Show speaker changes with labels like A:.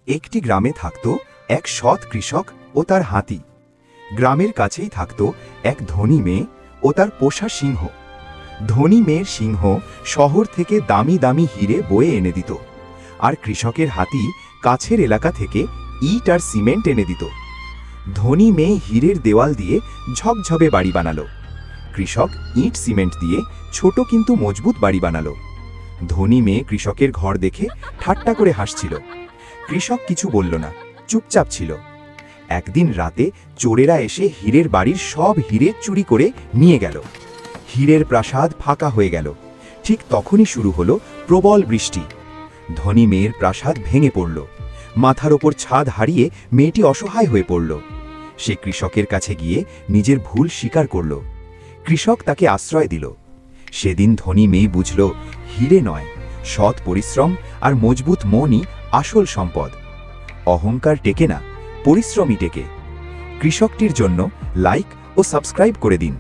A: একটি গ্রামে থাকত এক সৎ কৃষক ও তার হাতি। গ্রামের কাছেই থাকত এক ধনী মেয়ে ও তার পোষা সিংহ। ধনী মেয়ের সিংহ শহর থেকে দামি দামি হিরে বয়ে এনে দিত, আর কৃষকের হাতি কাছের এলাকা থেকে ইট আর সিমেন্ট এনে দিত। ধনী মেয়ে হীরের দেওয়াল দিয়ে ঝকঝবে বাড়ি বানালো, কৃষক ইট সিমেন্ট দিয়ে ছোট কিন্তু মজবুত বাড়ি বানালো। ধনী মেয়ে কৃষকের ঘর দেখে ঠাট্টা করে হাসছিল। কৃষক কিছু বলল না, চুপচাপ ছিল। একদিন রাতে চোরেরা এসে হীরের বাড়ির সব হীরে চুরি করে নিয়ে গেল। হীরের প্রাসাদ ফাঁকা হয়ে গেল। ঠিক তখনই শুরু হলো প্রবল বৃষ্টি। ধনী মেয়ের প্রাসাদ ভেঙে পড়ল। মাথার ওপর ছাদ হারিয়ে মেয়েটি অসহায় হয়ে পড়ল। সে কৃষকের কাছে গিয়ে নিজের ভুল স্বীকার করল। কৃষক তাকে আশ্রয় দিল। সেদিন ধনী মেয়ে বুঝল, হীরে নয়, সৎ পরিশ্রম আর মজবুত মনই আসল সম্পদ। অহংকার টেকে না, পরিশ্রমই টেকে। কৃষকটির জন্য লাইক ও সাবস্ক্রাইব করে দিন।